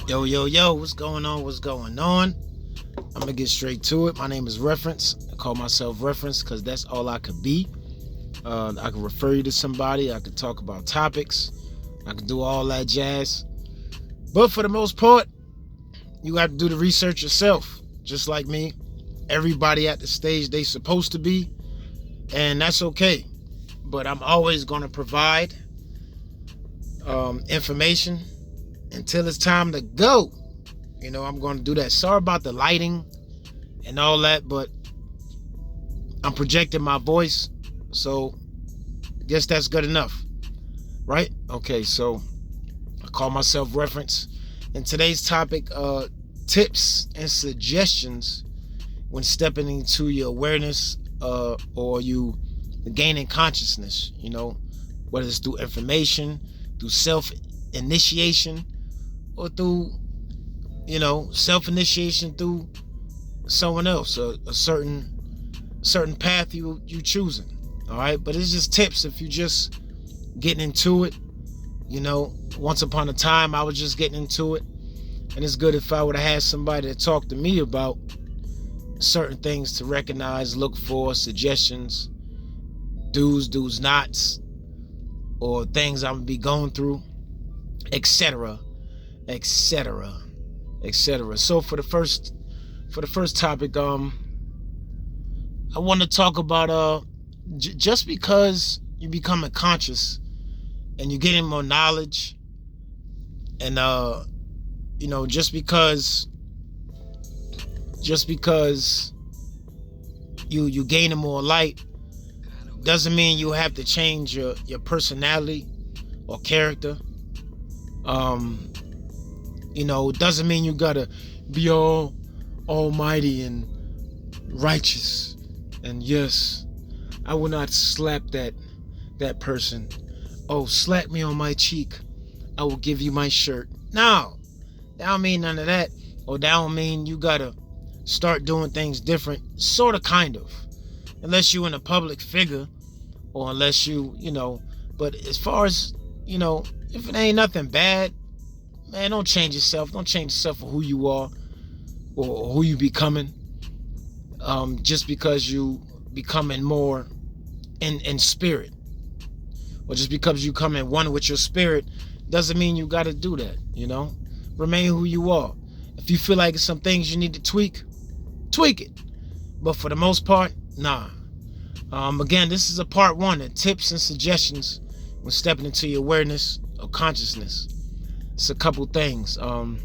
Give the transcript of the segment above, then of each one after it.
Yo, yo, yo, what's going on? What's going on? I'm gonna get straight to it. My name is Reference. I call myself Reference because that's all I could be. I can refer you to somebody. I can talk about topics. I can do all that jazz. But for the most part, you got to do the research yourself, just like me. Everybody at the stage they supposed to be, and that's okay. But I'm always gonna provide information until it's time to go. I'm going to do that. Sorry about the lighting and all that, but I'm projecting my voice, so I guess that's good enough, right? Okay, so I call myself Reference. And today's topic, tips and suggestions when stepping into your awareness or you gaining consciousness, whether it's through information, through self-initiation, or through self-initiation through someone else, a certain path you choosing. All right, but it's just tips if you just getting into it. Once upon a time I was just getting into it, and it's good if I would have had somebody to talk to me about certain things to recognize, look for, suggestions, do's nots, or things I'm gonna be going through, etc, etc, etc. So for the first topic, I want to talk about just because you becoming conscious and you're getting more knowledge, and just because you gaining more light doesn't mean you have to change your personality or character. Doesn't mean you gotta be all almighty and righteous. And yes, I will not slap that person. Oh, slap me on my cheek, I will give you my shirt. No, that don't mean none of that. Or that don't mean you gotta start doing things different. Sort of, kind of. Unless you in a public figure, or unless but as far as, if it ain't nothing bad, man, don't change yourself. Don't change yourself for who you are or who you becoming. Just because you becoming more in spirit, or just because you come in one with your spirit, doesn't mean you got to do that. Remain who you are. If you feel like some things you need to tweak it. But for the most part, nah. Again, this is a part one of tips and suggestions when stepping into your awareness or consciousness. It's a couple things. And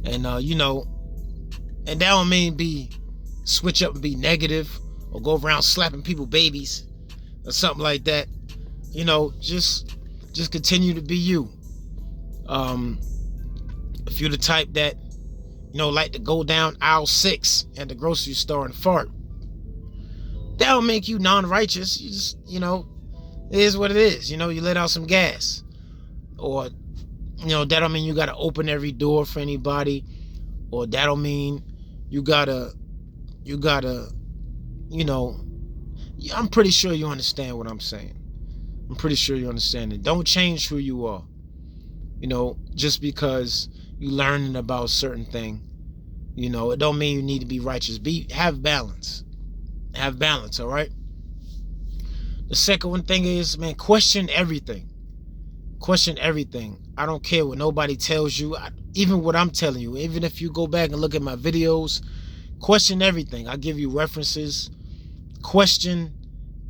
that don't mean switch up and be negative or go around slapping people babies or something like that. Just continue to be you. If you're the type that like to go down aisle 6 at the grocery store and fart, that don't make you non-righteous. You just it is what it is. You let out some gas. Or that don't mean you gotta open every door for anybody, or that don't mean you gotta I'm pretty sure you understand what I'm saying. I'm pretty sure you understand it. Don't change who you are. Just because you learning about a certain thing, it don't mean you need to be righteous. Have balance. Have balance, all right? The second one thing is, man, question everything. Question everything. I don't care what nobody tells you, even what I'm telling you. Even if you go back and look at my videos, question everything. I give you references. Question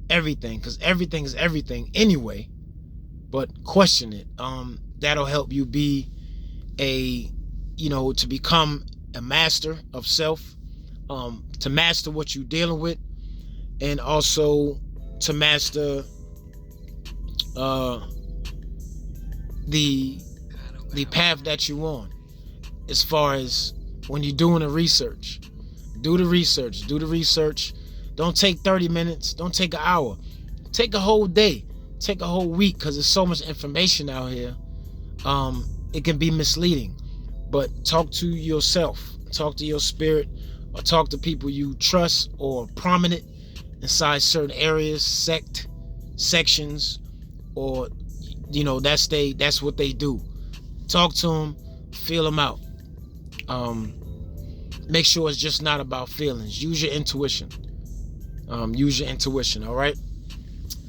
everything, because everything is everything anyway. But question it. That'll help you be to become a master of self, to master what you're dealing with, and also to master the path that you're on. As far as when you're doing the research, do the research. Don't take 30 minutes. Don't take an hour. Take a whole day. Take a whole week, because there's so much information out here. It can be misleading. But talk to yourself. Talk to your spirit, or talk to people you trust or prominent inside certain areas, sections, or that's what they do. Talk to them, Feel them out. Make sure it's just not about feelings. Use your intuition. Use your intuition. All right.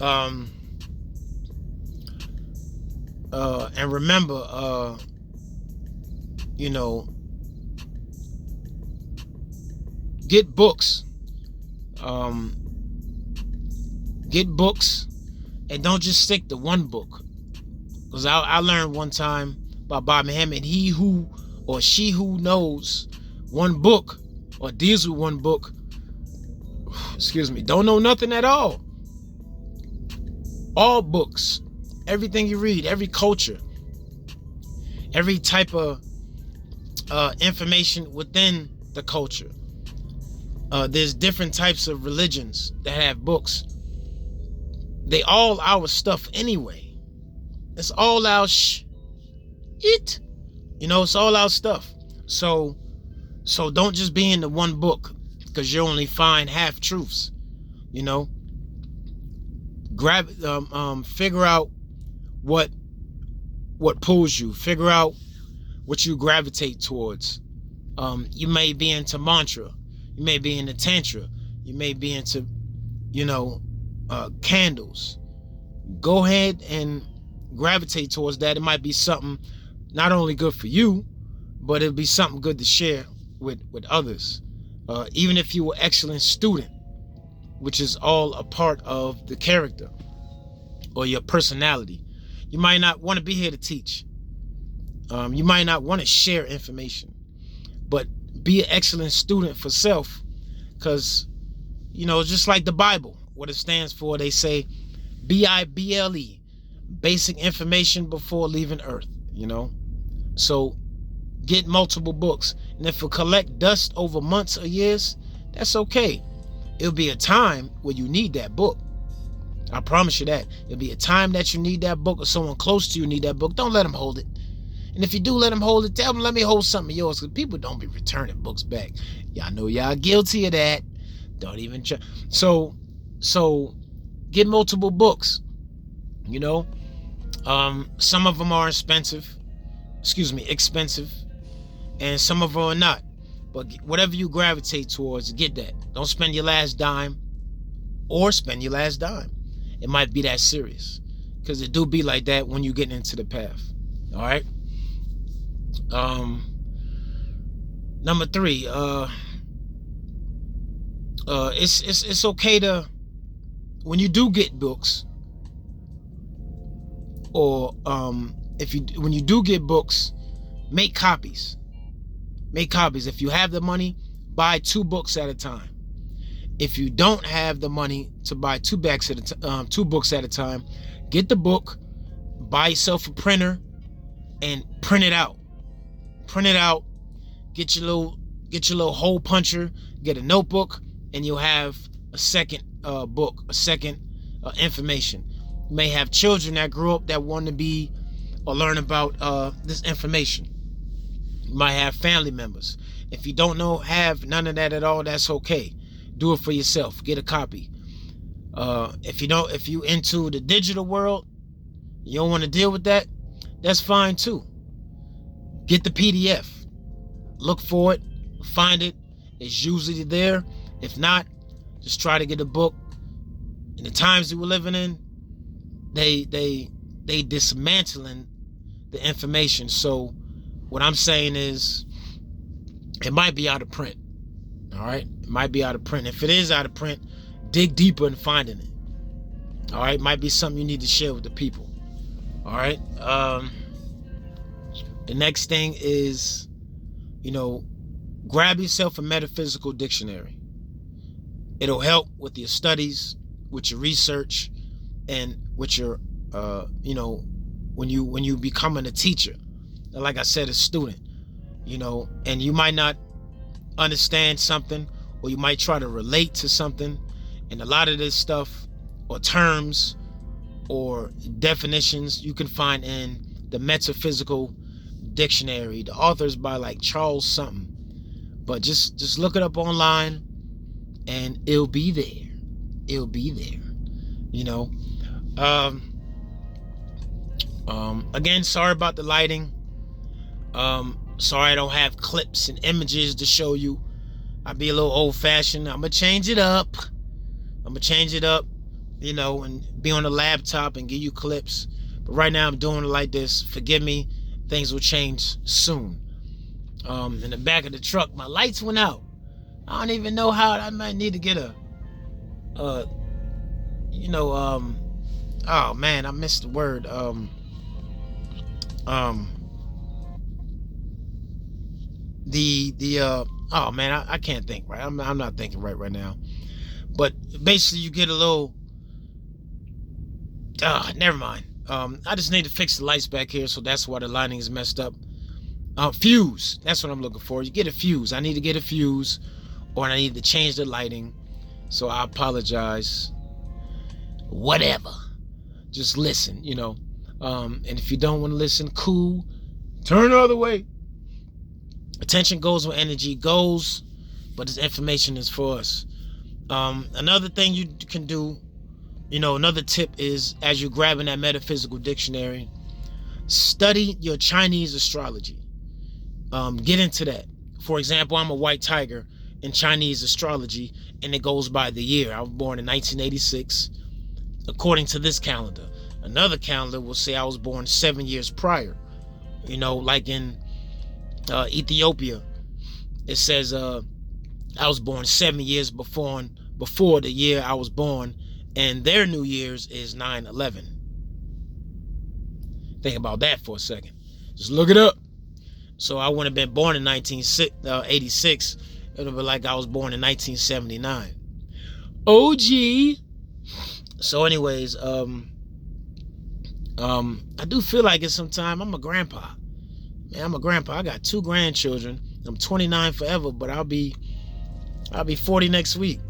And remember, get books. Get books, and don't just stick to one book. Because I learned one time by Bob Muhammad, he who or she who knows one book or deals with one book, don't know nothing at all. All books, everything you read, every culture, every type of information within the culture. There's different types of religions that have books. They all our stuff anyway. It's all our it's all our stuff. So don't just be in the one book, because you only find half truths. Figure out what pulls you. Figure out what you gravitate towards. You may be into mantra. You may be into tantra. You may be into, candles. Go ahead and gravitate towards that. It might be something not only good for you, but it'll be something good to share with others. Even if you were an excellent student, which is all a part of the character or your personality. You might not want to be here to teach. You might not want to share information, but be an excellent student for self, because, just like the Bible, what it stands for, they say BIBLE, basic information before leaving Earth, So get multiple books. And if you collect dust over months or years, that's okay. It'll be a time where you need that book. I promise you that. It'll be a time that you need that book, or someone close to you need that book. Don't let them hold it. And if you do let them hold it, tell them, let me hold something of yours, because people don't be returning books back. Y'all know y'all guilty of that. Don't even try. So get multiple books. Some of them are expensive, and some of them are not. But whatever you gravitate towards, get that. Don't spend your last dime, or spend your last dime. It might be that serious, because it do be like that when you get into the path. All right. Number 3. It's okay to, when you do get books, or when you do get books, make copies. Make copies. If you have the money, buy 2 books at a time. If you don't have the money to buy 2 books at a time, get the book, buy yourself a printer, and print it out. Get your little hole puncher, get a notebook, and you'll have a second book, a second information. You may have children that grew up that want to be or learn about this information. You might have family members. If you don't have none of that at all, that's okay. Do it for yourself. Get a copy. If you into the digital world, you don't want to deal with that, that's fine too. Get the PDF. Look for it. Find it. It's usually there. If not, just try to get a book. In the times that we're living in, they dismantling the information. So what I'm saying is, it might be out of print. All right, it might be out of print. If it is out of print, dig deeper in finding it. All right, might be something you need to share with the people. All right. The next thing is, grab yourself a metaphysical dictionary. It'll help with your studies, with your research, and with your, when you becoming a teacher. Like I said, a student, and you might not understand something, or you might try to relate to something, and a lot of this stuff, or terms, or definitions, you can find in the Metaphysical Dictionary. The author's by like Charles something, but just look it up online, and it'll be there. Again, sorry about the lighting. Sorry I don't have clips and images to show you. I'd be a little old-fashioned. I'm gonna change it up. And be on the laptop and give you clips. But right now I'm doing it like this. Forgive me. Things will change soon. In the back of the truck, my lights went out. I don't even know how. I might need to get oh man, I missed the word. Oh man, I can't think right. I'm not thinking right now. But basically, you get a little. Never mind. I just need to fix the lights back here, so that's why the lighting is messed up. Fuse. That's what I'm looking for. You get a fuse. I need to get a fuse, or I need to change the lighting. So I apologize. Whatever. Just listen, And if you don't want to listen, cool. Turn the other way. Attention goes where energy goes, but this information is for us. Another thing you can do, another tip is, as you're grabbing that metaphysical dictionary, study your Chinese astrology. Get into that. For example, I'm a white tiger in Chinese astrology, and it goes by the year. I was born in 1986, according to this calendar. Another calendar will say I was born 7 years prior. Like in Ethiopia, it says I was born 7 years before the year I was born, and their New Year's is 9/11. Think about that for a second. Just look it up. So I wouldn't have been born in 1986. It would have been like I was born in 1979. OG. So anyways, I do feel like it sometime. I'm a grandpa. Man, I'm a grandpa. I got 2 grandchildren. I'm 29 forever, but I'll be 40 next week.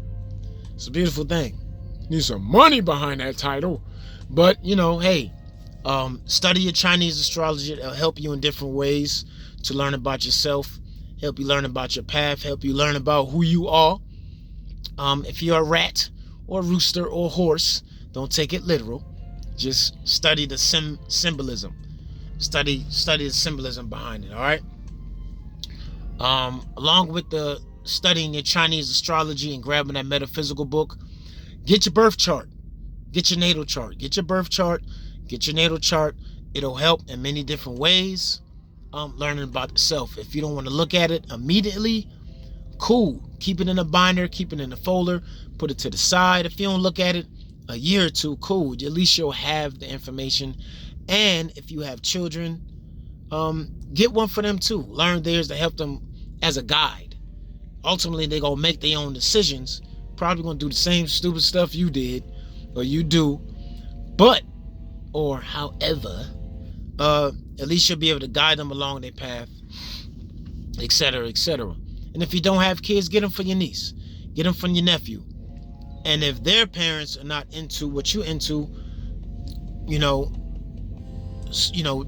It's a beautiful thing. Need some money behind that title. But, hey, study your Chinese astrology. It'll help you in different ways to learn about yourself, help you learn about your path, help you learn about who you are. If you're a rat or a rooster or a horse, don't take it literal. Just study the symbolism. Study the symbolism behind it, all right? Along with the studying your Chinese astrology and grabbing that metaphysical book, get your birth chart. Get your natal chart. Get your birth chart. Get your natal chart. It'll help in many different ways. Learning about the self. If you don't want to look at it immediately, cool. Keep it in a binder. Keep it in a folder. Put it to the side. If you don't look at it a year or two, cool. At least you'll have the information. And if you have children, get one for them too. Learn theirs to help them as a guide. Ultimately, they're going to make their own decisions. Probably going to do the same stupid stuff you did or you do. However, at least you'll be able to guide them along their path, etc., etc. And if you don't have kids, get them for your niece. Get them from your nephew. And if their parents are not into what you're into,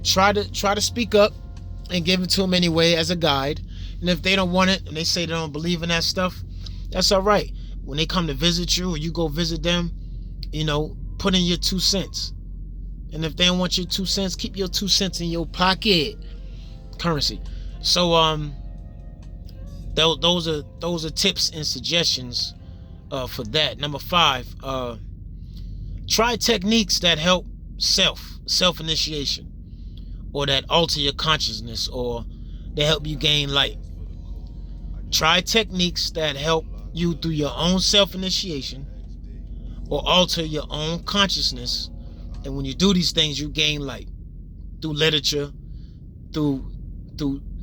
try to speak up and give it to them anyway as a guide. And if they don't want it and they say they don't believe in that stuff, that's all right. When they come to visit you or you go visit them, put in your 2 cents. And if they don't want your 2 cents, keep your 2 cents in your pocket. Currency. So those are tips and suggestions for that. Number 5, try techniques that help self-initiation, or that alter your consciousness, or they help you gain light. Try techniques that help you through your own self-initiation or alter your own consciousness. And when you do these things, you gain light through literature, through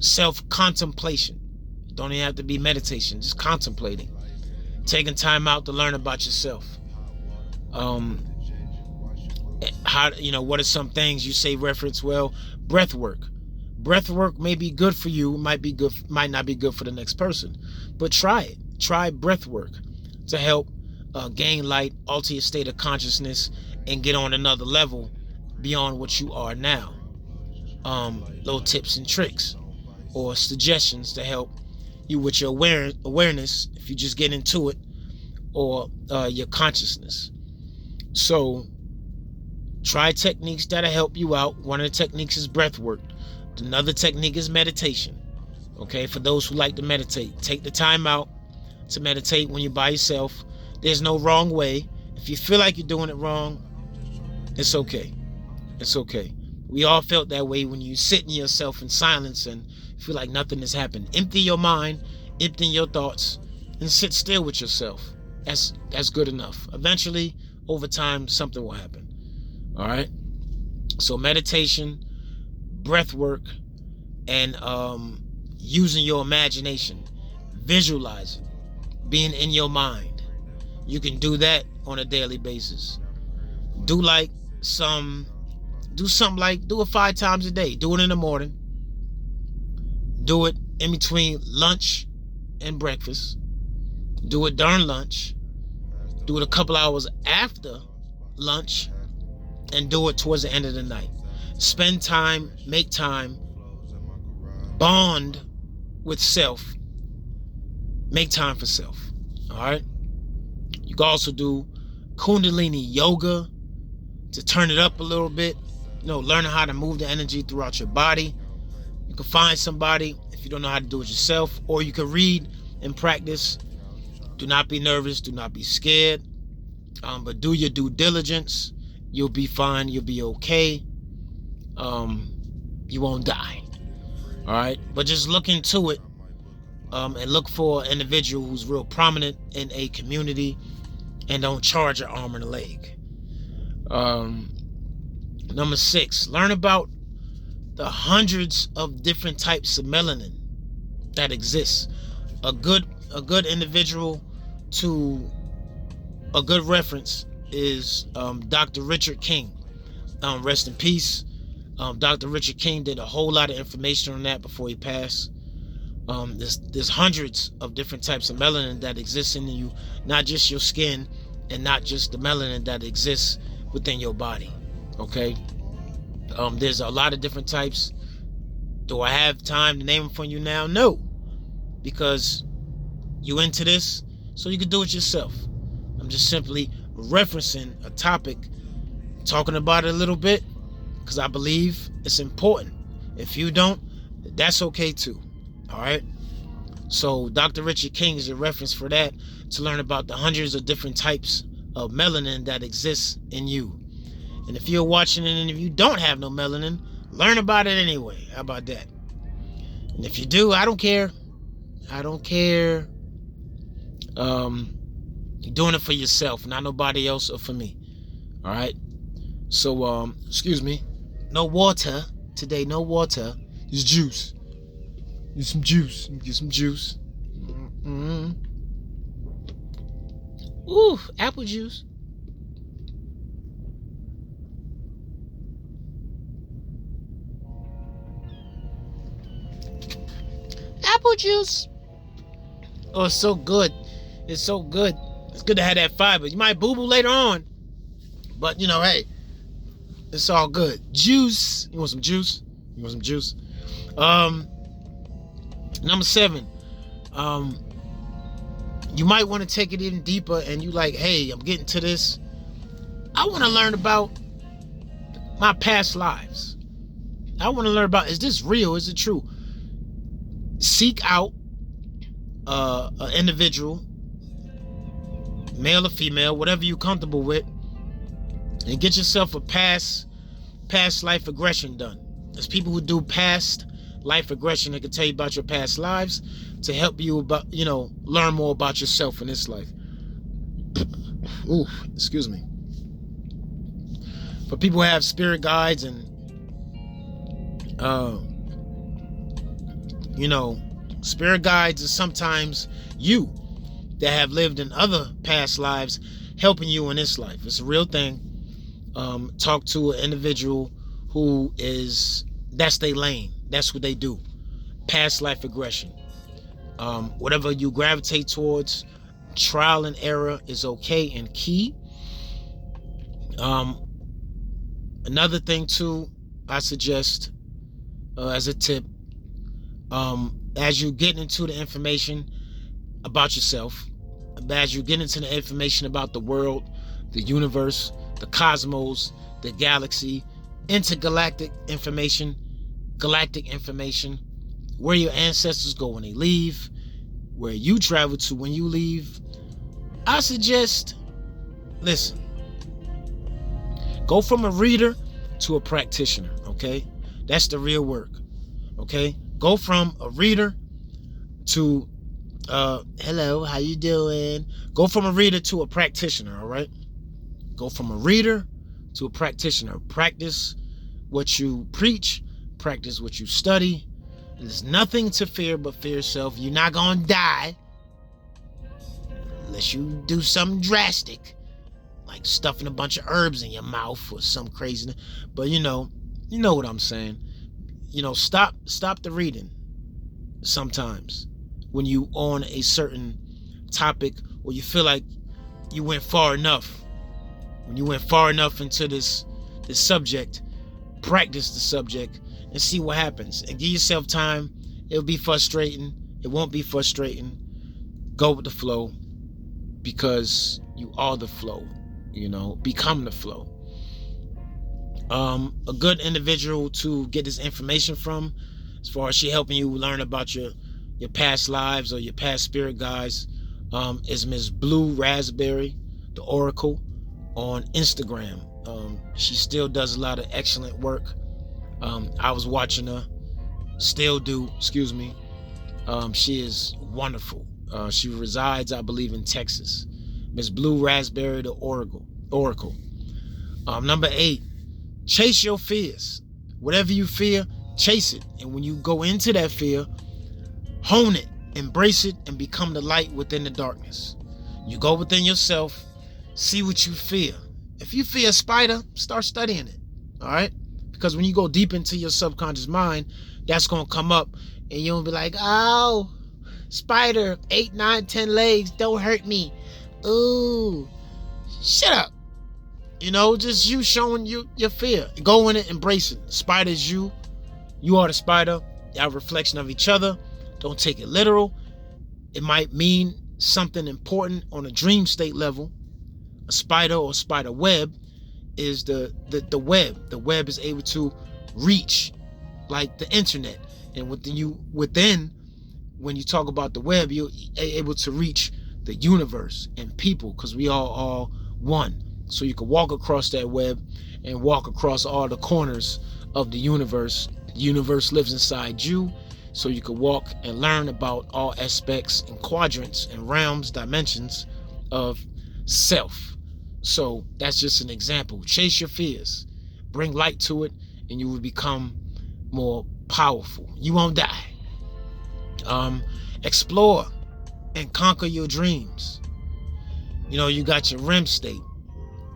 self-contemplation. You don't even have to be meditation, just contemplating. Taking time out to learn about yourself. What are some things you say reference? Well, breath work. Breath work may be good for you, might not be good for the next person. But try it. Try breath work to help gain light, alter your state of consciousness, and get on another level beyond what you are now. Little tips and tricks or suggestions to help you with your awareness, if you just get into it, or your consciousness. So try techniques that'll help you out. One of the techniques is breath work. Another technique is meditation. Okay, for those who like to meditate, take the time out to meditate when you're by yourself. There's no wrong way. If you feel like you're doing it wrong, it's okay. It's okay. We all felt that way when you sit in yourself in silence and feel like nothing has happened. Empty your mind, empty your thoughts, and sit still with yourself. That's good enough. Eventually, over time, something will happen. All right? So meditation, breath work, and using your imagination, visualizing, being in your mind. You can do that on a daily basis. Do it 5 times a day. Do it in the morning. Do it in between lunch and breakfast. Do it during lunch. Do it a couple hours after lunch, and do it towards the end of the night. Spend time, make time, bond with self. Make time for self. All right? You can also do Kundalini yoga to turn it up a little bit. Learning how to move the energy throughout your body. You can find somebody if you don't know how to do it yourself, or you can read and practice. Do not be nervous. Do not be scared. But do your due diligence. You'll be fine. You'll be okay. You won't die. All right? But just look into it and look for an individual who's real prominent in a community and don't charge an arm and a leg. Number 6, learn about the hundreds of different types of melanin that exists. A good individual to a good reference is Dr. Richard King. Rest in peace. Dr. Richard King did a whole lot of information on that before he passed. There's hundreds of different types of melanin that exists in you, not just your skin and not just the melanin that exists within your body. Okay? There's a lot of different types. Do I have time to name them for you now? No. Because you into this, so you can do it yourself. I'm just simply referencing a topic, talking about it a little bit, because I believe it's important. If you don't, that's okay too. All right? So Dr. Richard King is a reference for that, to learn about the hundreds of different types of melanin that exists in you. And if you're watching it and if you don't have no melanin, learn about it anyway. How about that? And if you do, I don't care. I don't care. You're doing it for yourself, not nobody else or for me. All right? So, excuse me. No water today. No water. It's juice. Get some juice. Get some juice. Mm-hmm. Ooh, apple juice. Apple juice. Oh, it's so good. It's so good. It's good to have that fiber. You might boo-boo later on, but hey, it's all good. Juice. You want some juice? You want some juice? Number 7. You might want to take it even deeper, and you like, hey, I'm getting to this. I want to learn about my past lives. I want to learn about, is this real? Is it true? Seek out an individual, male or female, whatever you're comfortable with, and get yourself a past life regression done. There's people who do past life regression that can tell you about your past lives to help you about, learn more about yourself in this life. Ooh, excuse me. For people who have spirit guides and spirit guides is sometimes you that have lived in other past lives helping you in this life. It's a real thing. Talk to an individual who that's their lane. That's what they do. Past life regression. Whatever you gravitate towards, trial and error is okay and key. Another thing too, I suggest as a tip, as you get into the information about yourself, as you get into the information about the world, the universe, the cosmos, the galaxy, intergalactic information, galactic information, where your ancestors go when they leave, where you travel to when you leave, I suggest, listen, go from a reader to a practitioner, okay? That's the real work, okay? Go from a reader to, hello, how you doing? Go from a reader to a practitioner, all right? Go from a reader to a practitioner. Practice what you preach. Practice what you study. There's nothing to fear but fear yourself. You're not going to die unless you do something drastic, like stuffing a bunch of herbs in your mouth or some craziness. But you know what I'm saying. Stop the reading sometimes when you on a certain topic or you feel like you went far enough. When you went far enough into this subject, practice the subject and see what happens. And give yourself time. It'll be frustrating. It won't be frustrating. Go with the flow, because you are the flow. Become the flow. A good individual to get this information from, as far as she helping you learn about your past lives or your past spirit guides, is Miss Blue Raspberry, the Oracle, on Instagram. She still does a lot of excellent work. I was watching her, still do, excuse me. She is wonderful. She resides, I believe, in Texas. Miss Blue Raspberry, the Oracle. Number 8, chase your fears. Whatever you fear, chase it. And when you go into that fear, hone it, embrace it, and become the light within the darkness. You go within yourself, see what you fear. If you fear a spider, start studying it. All right? Because when you go deep into your subconscious mind, that's going to come up and you'll be like, oh, spider, 8, 9, 10 legs, don't hurt me. Ooh, shut up. Just you showing your fear. Go in it, embrace it. Spider's you. You are the spider. Y'all a reflection of each other. Don't take it literal. It might mean something important on a dream state level. A spider or spider web is the web. The web is able to reach like the internet. And within, when you talk about the web, you're able to reach the universe and people, because we are one. So you can walk across that web and walk across all the corners of the universe. The universe lives inside you, so you can walk and learn about all aspects and quadrants and realms, dimensions of self. So that's just an example. Chase your fears, bring light to it, and you will become more powerful. You won't die. Explore and conquer your dreams. You got your REM state.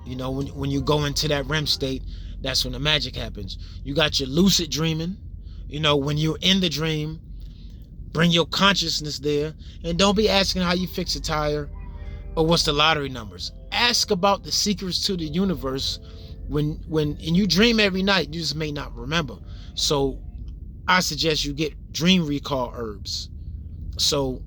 When you go into that REM state, that's when the magic happens. You got your lucid dreaming. When you're in the dream, bring your consciousness there, and don't be asking how you fix a tire or what's the lottery numbers. Ask about the secrets to the universe. And you dream every night, you just may not remember. So I suggest you get dream recall herbs, so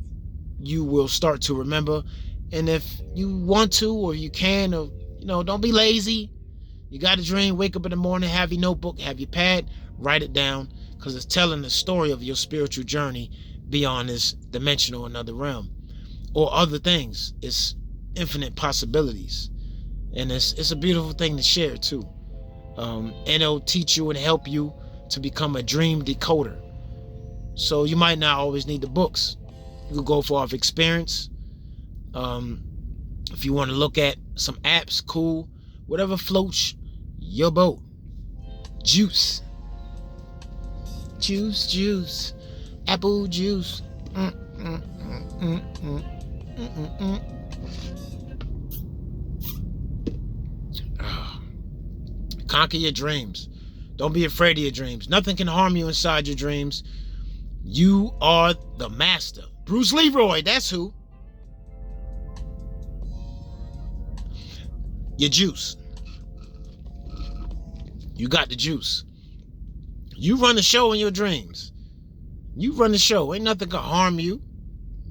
you will start to remember. And if you want to, or you can, or don't be lazy. You got a dream, wake up in the morning, have your notebook, have your pad, write it down, because it's telling the story of your spiritual journey beyond this dimension or another realm or other things. It's infinite possibilities, and it's a beautiful thing to share too. And it'll teach you and help you to become a dream decoder. So you might not always need the books. You can go for off experience. If you want to look at some apps, cool. Whatever floats your boat. Juice. Apple juice. Conquer your dreams. Don't be afraid of your dreams. Nothing can harm you inside your dreams. You are the master. Bruce Leroy, that's who. Your juice. You got the juice. You run the show in your dreams. You run the show. Ain't nothing can harm you.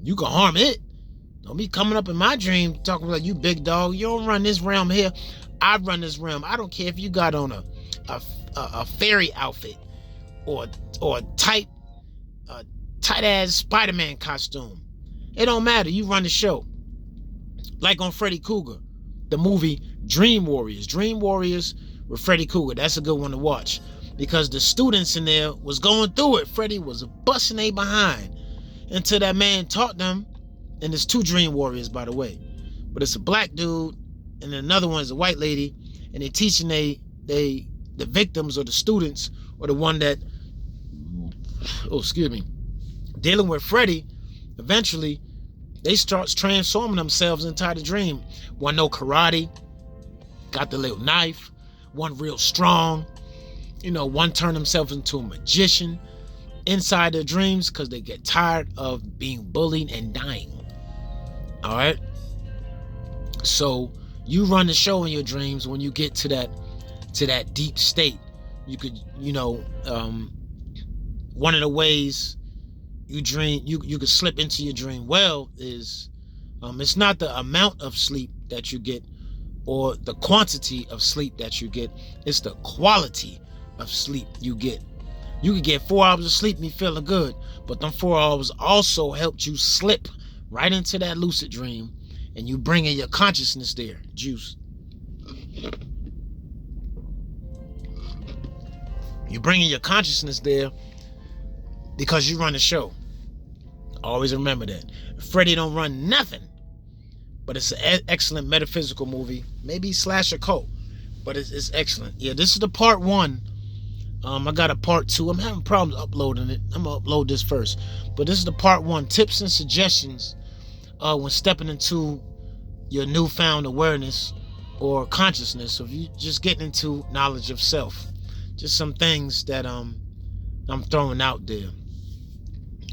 You can harm it. Don't be coming up in my dream talking like you big dog. You don't run this realm here. I run this realm. I don't care if you got on a fairy outfit or or a tight ass Spider-Man costume. It don't matter. You run the show. Like on Freddy Krueger, the movie Dream Warriors. Dream Warriors with Freddy Krueger. That's a good one to watch because the students in there was going through it. Freddy was busting they behind until that man taught them. And there's 2 Dream Warriors, by the way, but it's a black dude and another one is a white lady, and they're teaching the victims or the students or the one that dealing with Freddy. Eventually they start transforming themselves inside the dream. One know karate, got the little knife. One real strong. One turn themselves into a magician inside their dreams because they get tired of being bullied and dying. All right. So you run the show in your dreams. When you get to that deep state, you could, one of the ways you dream, you could slip into your dream well is, it's not the amount of sleep that you get or the quantity of sleep that you get, it's the quality of sleep you get. You could get 4 hours of sleep and be feeling good, but them 4 hours also helped you slip right into that lucid dream, and you bring in your consciousness there. Juice. You bring in your consciousness there because you run the show. Always remember that. Freddy don't run nothing, but it's an excellent metaphysical movie. Maybe slasher cult, but it's excellent. Yeah, this is the part 1. I got a part 2. I'm having problems uploading it. I'm gonna upload this first, but this is the part 1. Tips and suggestions when stepping into your newfound awareness or consciousness, of you just getting into knowledge of self. Just some things that I'm throwing out there.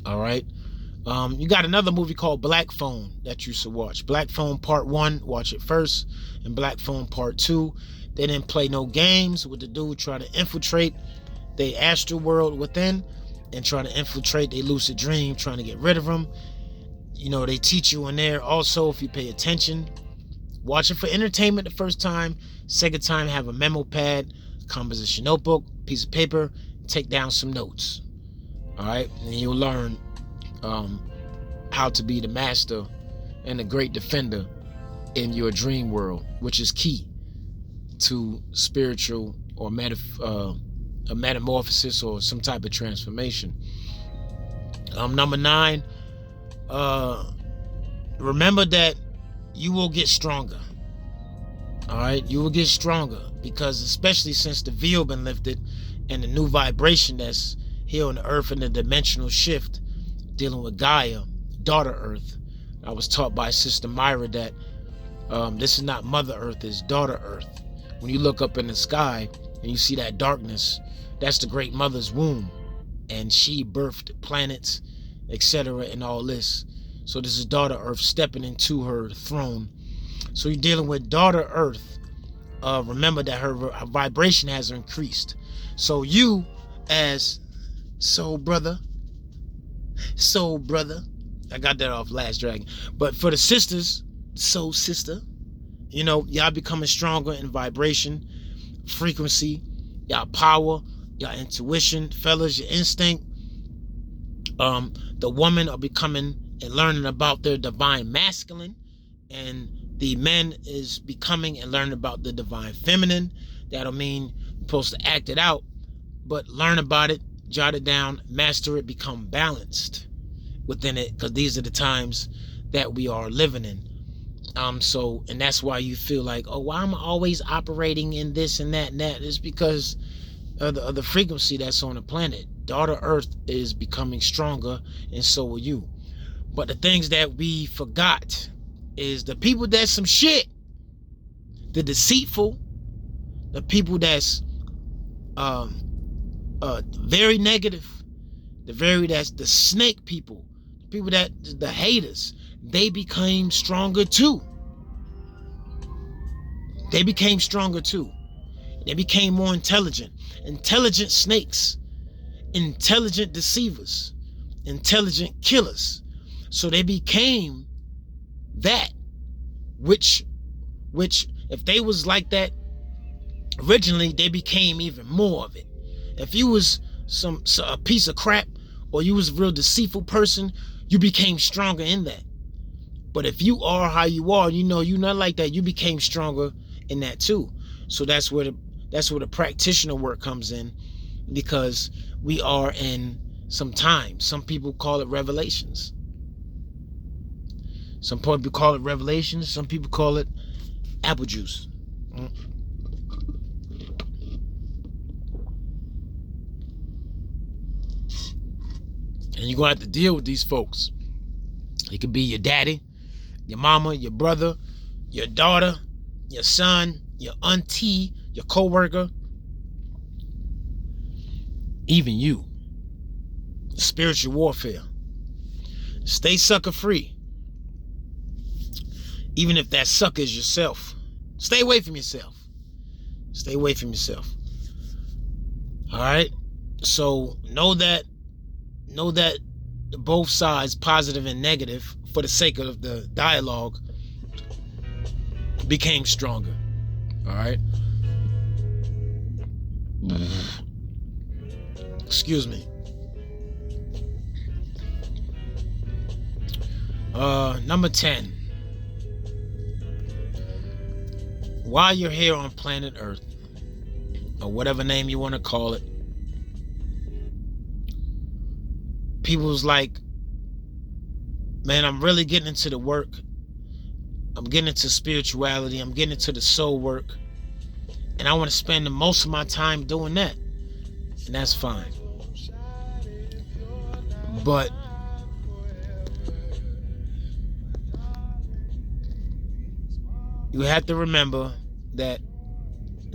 All right. You got another movie called Black Phone that you should watch. Black Phone Part 1, watch it first, and Black Phone Part 2. They didn't play no games with the dude trying to infiltrate the astral world within and trying to infiltrate their lucid dream, trying to get rid of them. They teach you in there also, if you pay attention. Watch it for entertainment the first time. Second time, have a memo pad, composition notebook, piece of paper, take down some notes. All right, and you'll learn how to be the master and the great defender in your dream world, which is key to spiritual or a metamorphosis or some type of transformation. Number 9, remember that you will get stronger. All right, you will get stronger because, especially since the veil been lifted and the new vibration that's here on the earth and the dimensional shift, dealing with Gaia, daughter Earth. I was taught by Sister Myra that this is not Mother Earth, it's daughter Earth. When you look up in the sky and you see that darkness, that's the great mother's womb, and she birthed planets, etc., and all this. So this is daughter Earth stepping into her throne. So you're dealing with daughter Earth. Remember that her vibration has increased. So you, as soul brother, I got that off Last Dragon. But for the sisters, soul sister, y'all becoming stronger in vibration, frequency, y'all power, y'all intuition, fellas, your instinct. The women are becoming and learning about their divine masculine, and the men is becoming and learning about the divine feminine. That'll mean you're supposed to act it out, but learn about it, jot it down, master it, become balanced within it, because these are the times that we are living in. And that's why you feel like, oh, why am I always operating in this and that and that? It's because of the frequency that's on the planet. Daughter Earth is becoming stronger, and so will you. But the things that we forgot is the people that's some shit, the deceitful, the people that's very negative, that's the snake people, the people that the haters, they became stronger too. They became stronger too. They became more intelligent snakes, intelligent deceivers, intelligent killers. So they became that which if they was like that originally, they became even more of it. If you was a piece of crap, or you was a real deceitful person, you became stronger in that. But if you are how you are, you know you're not like that, you became stronger in that too. So that's where the practitioner work comes in, because we are in some time. Some people call it revelations. Some people call it revelations. Some people call it apple juice. And you're going to have to deal with these folks. It could be your daddy, your mama, your brother, your daughter, your son, your auntie, your coworker, even you. Spiritual warfare. Stay sucker free. Even if that sucker is yourself. Stay away from yourself. Stay away from yourself. All right? So know that both sides, positive and negative, for the sake of the dialogue, became stronger. All right? Excuse me. Number 10. While you're here on planet Earth, or whatever name you want to call it, people's like, man, I'm really getting into the work. I'm getting into spirituality. I'm getting into the soul work. And I want to spend the most of my time doing that. And that's fine. But you have to remember that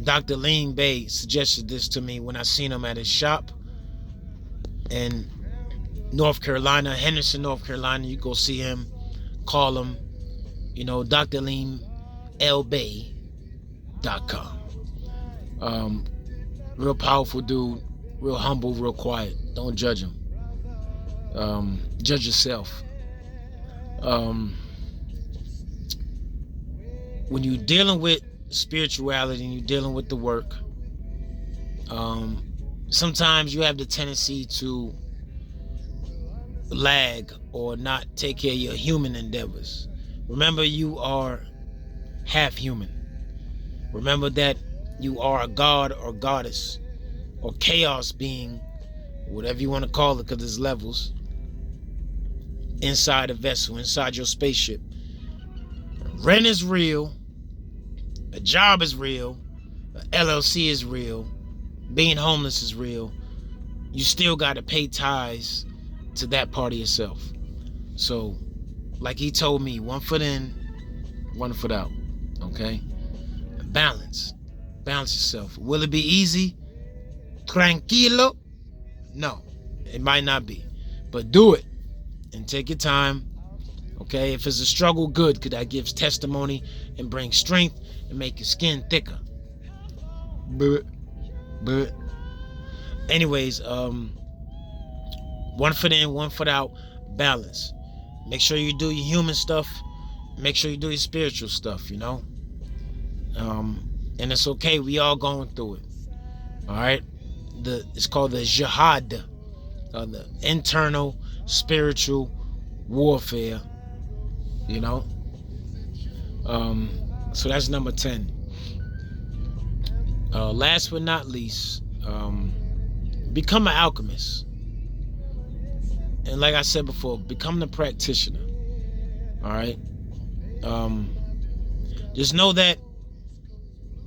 Dr. Lean Bay suggested this to me when I seen him at his shop in North Carolina, Henderson, North Carolina. You go see him, call him, Dr. Lean LBay.com. Real powerful dude, real humble, real quiet. Don't judge him. Judge yourself. When you're dealing with spirituality and you're dealing with the work, sometimes you have the tendency to lag or not take care of your human endeavors. Remember, you are half human. Remember that you are a god or goddess or chaos being, whatever you want to call it, because there's levels, inside a vessel, inside your spaceship. Rent is real. A job is real. A LLC is real. Being homeless is real. You still got to pay tithes to that part of yourself. So, like he told me, 1 foot in, 1 foot out. Okay? Balance. Balance yourself. Will it be easy? Tranquilo? No. It might not be. But do it. And take your time. Okay? If it's a struggle, good, because that gives testimony and brings strength and make your skin thicker. But anyways, 1 foot in, 1 foot out, balance. Make sure you do your human stuff. Make sure you do your spiritual stuff, and it's okay. We all going through it. All right? It's called the jihad, the internal spiritual warfare, So that's number 10. Last but not least, become an alchemist. And like I said before, become the practitioner. All right? Just know that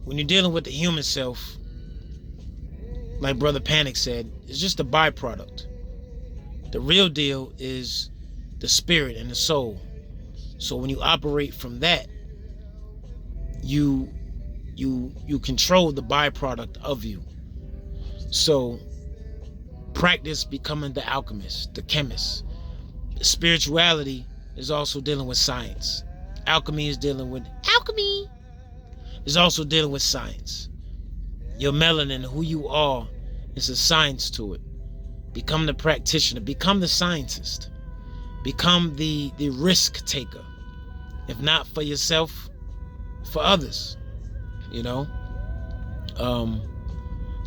when you're dealing with the human self, like Brother Panic said, it's just a byproduct. The real deal is the spirit and the soul. So when you operate from that, you control the byproduct of you. So practice becoming the alchemist, the chemist. Spirituality is also dealing with science. Alchemy is dealing with alchemy. Is also dealing with science. Your melanin, who you are, is a science to it. Become the practitioner. Become the scientist. Become the risk taker. If not for yourself, for others.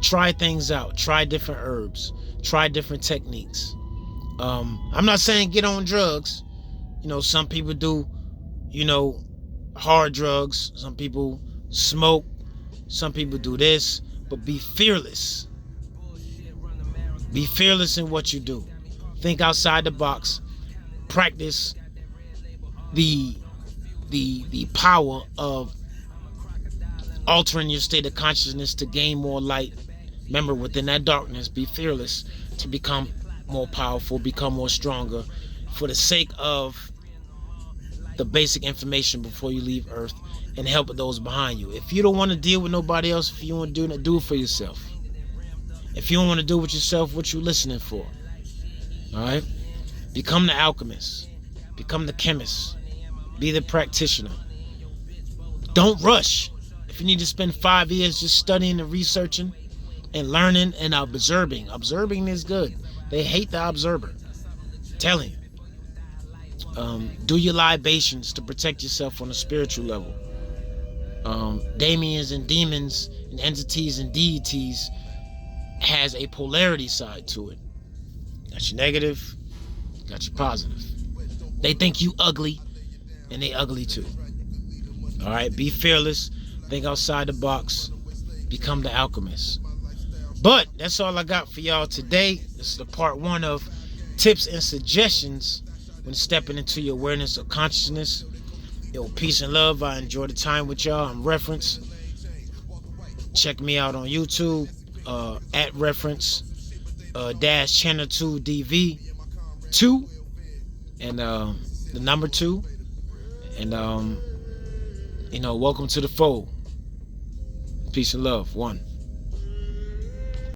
Try things out. Try different herbs. Try different techniques. I'm not saying get on drugs. Some people do, hard drugs. Some people smoke. Some people do this. But be fearless. Be fearless in what you do. Think outside the box. Practice the power of altering your state of consciousness to gain more light. Remember, within that darkness, be fearless to become more powerful, become more stronger, for the sake of the basic information before you leave Earth, and help those behind you. If you don't want to deal with nobody else, if you want to do it for yourself. If you don't want to do it with yourself, what you listening for? All right? Become the alchemist. Become the chemist. Be the practitioner. Don't rush. If you need to spend 5 years just studying and researching and learning and observing. Observing is good. They hate the observer. I'm telling you. Do your libations to protect yourself on a spiritual level. Damians and demons and entities and deities has a polarity side to it. Got your negative, got your positive. They think you ugly, and they ugly too. All right, be fearless, think outside the box, become the alchemist. But that's all I got for y'all today. This is the part 1 of tips and suggestions when stepping into your awareness of consciousness. Yo, peace and love. I enjoy the time with y'all. I'm Reference. Check me out on YouTube at Reference dash channel 2 DV 2 and the number 2, and welcome to the fold. Peace and love. 1.